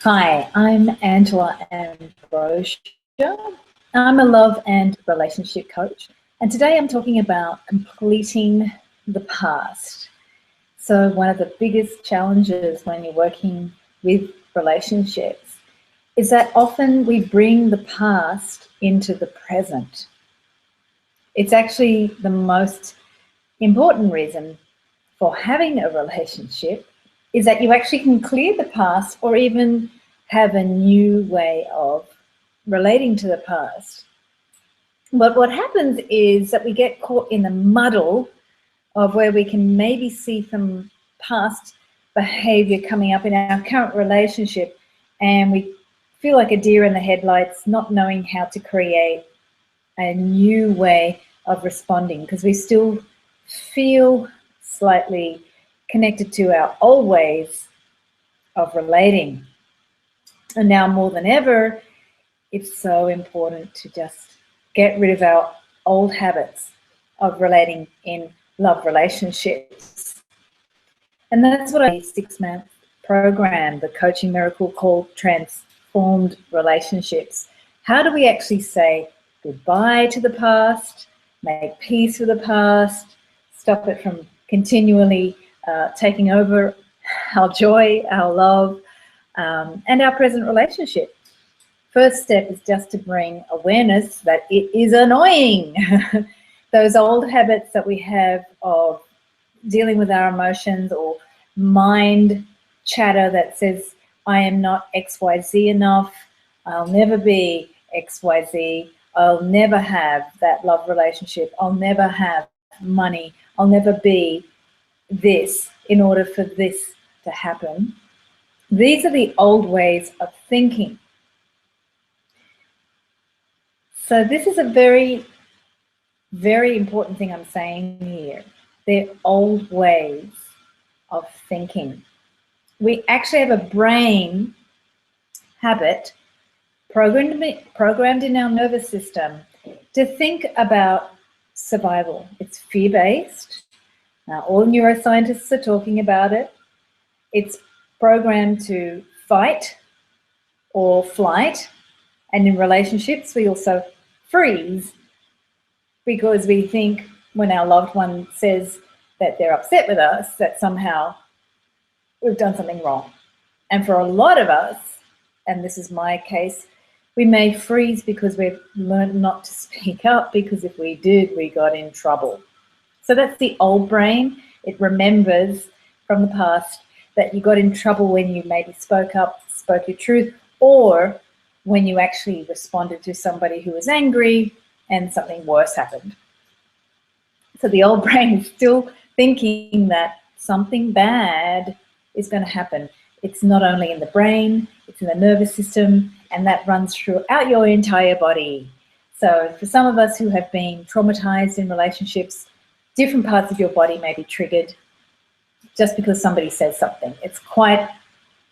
Hi, I'm Angela Ambrosia. I'm a love and relationship coach, and today I'm talking about completing the past. So one of the biggest challenges when you're working with relationships is that often we bring the past into the present. It's actually the most important reason for having a relationship is that you actually can clear the past or even have a new way of relating to the past. But what happens is that we get caught in the muddle of where we can maybe see some past behavior coming up in our current relationship, and we feel like a deer in the headlights, not knowing how to create a new way of responding because we still feel slightly connected to our old ways of relating. And now more than ever, it's so important to just get rid of our old habits of relating in love relationships. And that's what a 6-month program, the coaching miracle called Transformed Relationships. How do we actually say goodbye to the past, make peace with the past, stop it from continually taking over our joy, our love, and our present relationship? First step is just to bring awareness that it is annoying. Those old habits that we have of dealing with our emotions or mind chatter that says, I am not XYZ enough, I'll never be XYZ, I'll never have that love relationship, I'll never have money, I'll never be this in order for this to happen. These are the old ways of thinking. So this is a very, very important thing I'm saying here. They're old ways of thinking. We actually have a brain habit programmed in our nervous system to think about survival. It's fear-based. Now, all neuroscientists are talking about it. It's programmed to fight or flight. And in relationships, we also freeze because we think when our loved one says that they're upset with us, that somehow we've done something wrong. And for a lot of us, and this is my case, we may freeze because we've learned not to speak up, because if we did, we got in trouble. So that's the old brain. It remembers from the past that you got in trouble when you maybe spoke up, spoke your truth, or when you actually responded to somebody who was angry and something worse happened. So the old brain is still thinking that something bad is going to happen. It's not only in the brain, it's in the nervous system, and that runs throughout your entire body. So for some of us who have been traumatized in relationships, different parts of your body may be triggered just because somebody says something. It's quite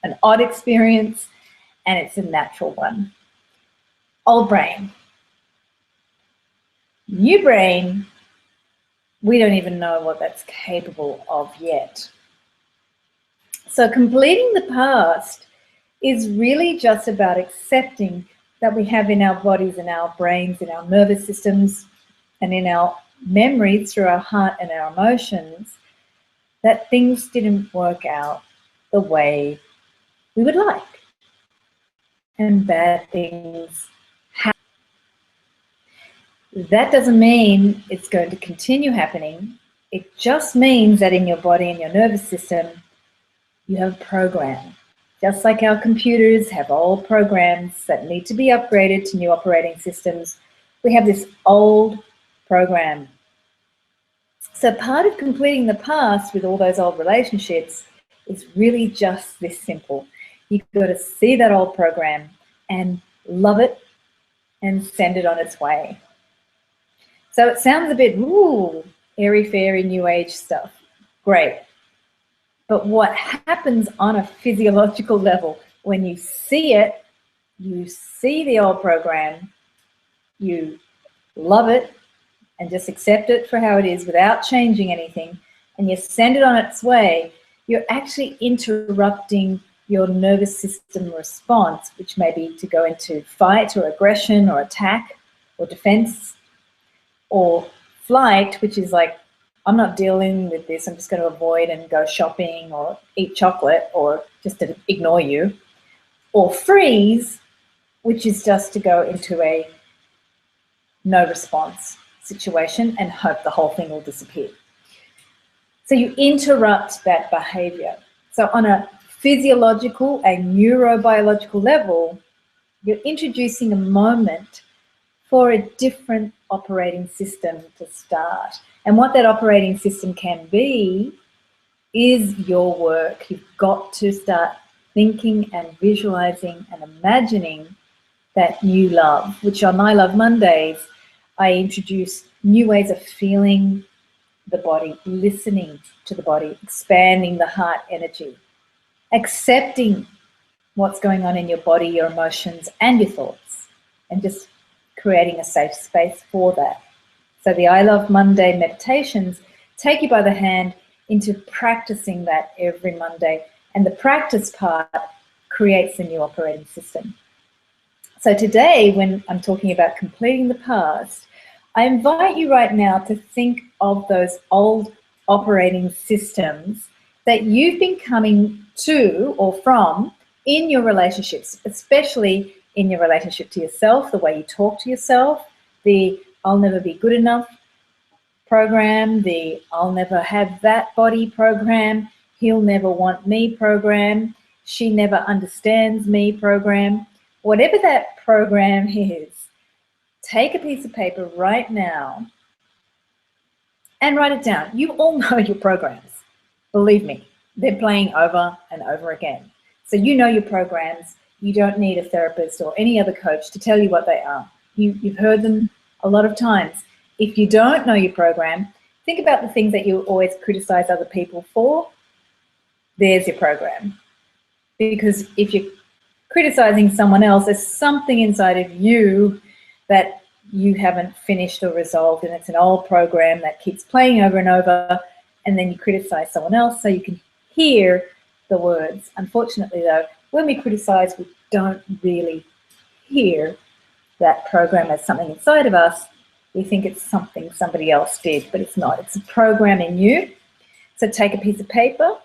an odd experience, and it's a natural one. Old brain. New brain, we don't even know what that's capable of yet. So completing the past is really just about accepting that we have in our bodies, in our brains, in our nervous systems, and in our memories through our heart and our emotions, that things didn't work out the way we would like. And bad things happen. That doesn't mean it's going to continue happening. It just means that in your body and your nervous system, you have a program. Just like our computers have old programs that need to be upgraded to new operating systems, we have this old program. So part of completing the past with all those old relationships is really just this simple. You've got to see that old program and love it and send it on its way. So it sounds a bit, ooh, airy-fairy, new age stuff. Great. But what happens on a physiological level, when you see it, you see the old program, you love it and just accept it for how it is without changing anything, and you send it on its way, you're actually interrupting your nervous system response, which may be to go into fight or aggression or attack or defense, or flight, which is like, I'm not dealing with this, I'm just going to avoid and go shopping or eat chocolate or just to ignore you, or freeze, which is just to go into a no response situation and hope the whole thing will disappear. So you interrupt that behavior. So on a physiological, a neurobiological level, you're introducing a moment for a different operating system to start. And what that operating system can be is your work. You've got to start thinking and visualizing and imagining that new love, which on I Love Mondays, I introduce new ways of feeling the body, listening to the body, expanding the heart energy, accepting what's going on in your body, your emotions and your thoughts, and just creating a safe space for that. So the I Love Monday meditations take you by the hand into practicing that every Monday, and the practice part creates a new operating system. So today, when I'm talking about completing the past, I invite you right now to think of those old operating systems that you've been coming to or from in your relationships, especially in your relationship to yourself, the way you talk to yourself, the I'll never be good enough program, the I'll never have that body program, he'll never want me program, she never understands me program. Whatever that program is, take a piece of paper right now and write it down. You all know your programs. Believe me, they're playing over and over again. So you know your programs. You don't need a therapist or any other coach to tell you what they are. You've heard them a lot of times. If you don't know your program, think about the things that you always criticize other people for. There's your program. Because if you're criticizing someone else, there's something inside of you that you haven't finished or resolved, and it's an old program that keeps playing over and over, and then you criticize someone else so you can hear the words. Unfortunately, though, when we criticize, we don't really hear that program as something inside of us. We think it's something somebody else did, but it's not. It's a program in you. So take a piece of paper,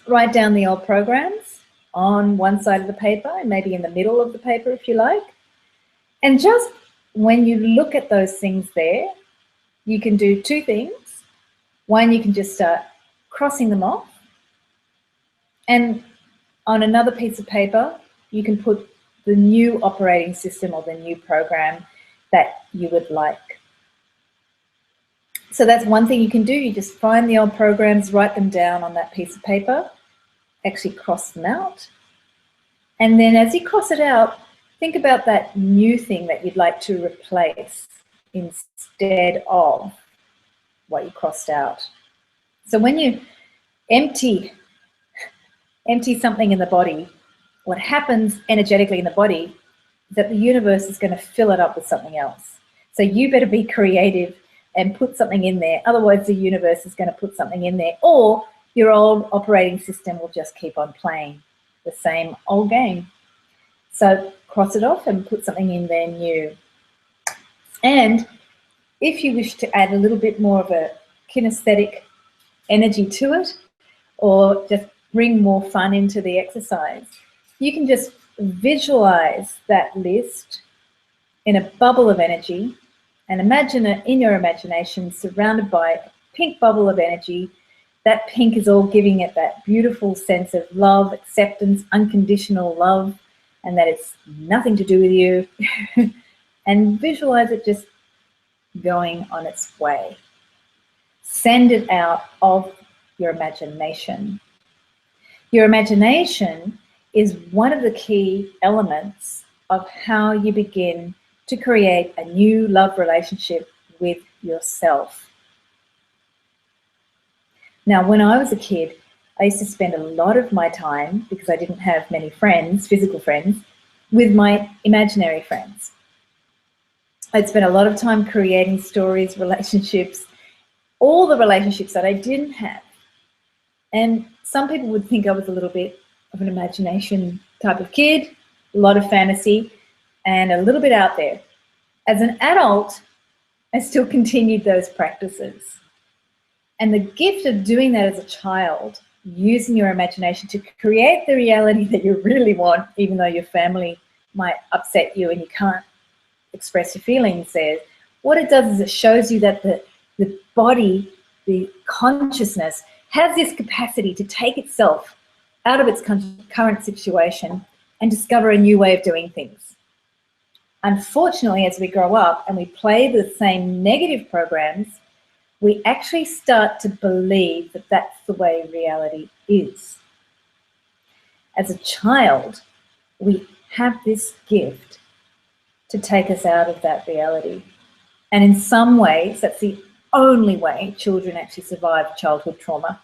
write down the old programs on one side of the paper and maybe in the middle of the paper if you like. And just when you look at those things there, you can do two things. One, you can just start crossing them off. And on another piece of paper, you can put the new operating system or the new program that you would like. So that's one thing you can do. You just find the old programs, write them down on that piece of paper, actually cross them out. And then as you cross it out, think about that new thing that you'd like to replace instead of what you crossed out. So when you empty something in the body, what happens energetically in the body is that the universe is going to fill it up with something else. So you better be creative and put something in there. Otherwise, the universe is going to put something in there, or your old operating system will just keep on playing the same old game. So cross it off and put something in there new. And if you wish to add a little bit more of a kinesthetic energy to it, or just bring more fun into the exercise, you can just visualize that list in a bubble of energy and imagine it in your imagination surrounded by a pink bubble of energy. That pink is all giving it that beautiful sense of love, acceptance, unconditional love, and that it's nothing to do with you. And visualize it just going on its way. Send it out of your imagination. Your imagination is one of the key elements of how you begin to create a new love relationship with yourself. Now, when I was a kid, I used to spend a lot of my time, because I didn't have many friends, physical friends, with my imaginary friends. I'd spend a lot of time creating stories, relationships, all the relationships that I didn't have. And some people would think I was a little bit of an imagination type of kid, a lot of fantasy, and a little bit out there. As an adult, I still continued those practices. And the gift of doing that as a child, using your imagination to create the reality that you really want, even though your family might upset you and you can't express your feelings there, what it does is it shows you that the body, the consciousness, has this capacity to take itself out of its current situation and discover a new way of doing things. Unfortunately, as we grow up and we play the same negative programs, we actually start to believe that that's the way reality is. As a child, we have this gift to take us out of that reality. And in some ways, that's the only way children actually survive childhood trauma.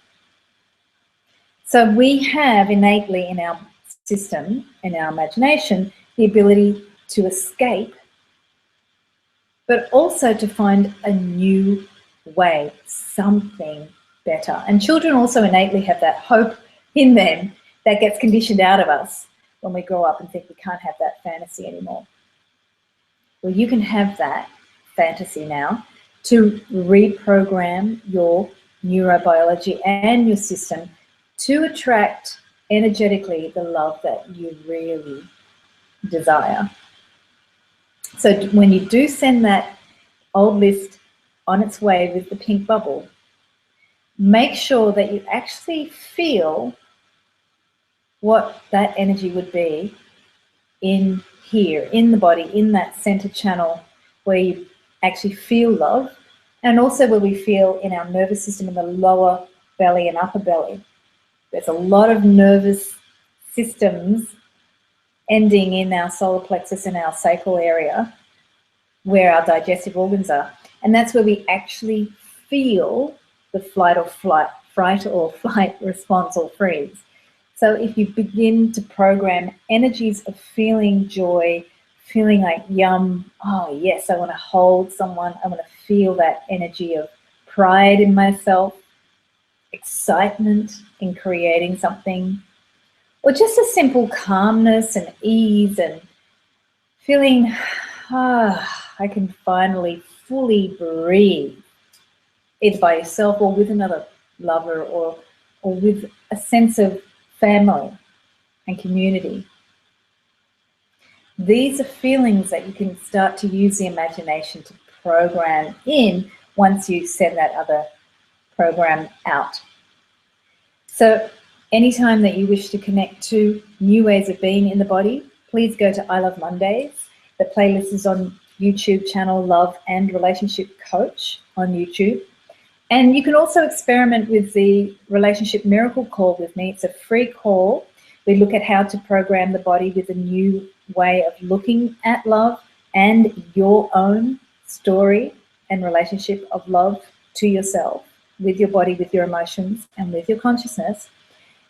So we have innately in our system, in our imagination, the ability to escape, but also to find a new way, something better. And children also innately have that hope in them that gets conditioned out of us when we grow up and think we can't have that fantasy anymore. Well, you can have that fantasy now to reprogram your neurobiology and your system to attract energetically the love that you really desire. So when you do send that old list on its way with the pink bubble, make sure that you actually feel what that energy would be in here, in the body, in that center channel where you actually feel love, and also where we feel in our nervous system in the lower belly and upper belly. There's a lot of nervous systems ending in our solar plexus and our sacral area where our digestive organs are. And that's where we actually feel the fright or flight response or freeze. So if you begin to program energies of feeling joy, feeling like yum, oh yes, I want to hold someone, I want to feel that energy of pride in myself, excitement in creating something, or just a simple calmness and ease and feeling, I can finally fully breathe, either by yourself or with another lover or with a sense of family and community. These are feelings that you can start to use the imagination to program in once you send that other program out. So anytime that you wish to connect to new ways of being in the body, please go to I Love Mondays. The playlist is on YouTube channel Love and Relationship Coach on YouTube. And you can also experiment with the Relationship Miracle Call with me. It's a free call. We look at how to program the body with a new way of looking at love and your own story and relationship of love to yourself, with your body, with your emotions, and with your consciousness.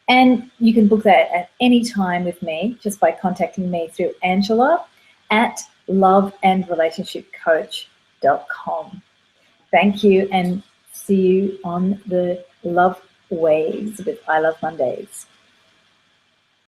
And you can book that at any time with me just by contacting me through Angela at loveandrelationshipcoach.com. Thank you, and see you on the Love Waves with I Love Mondays.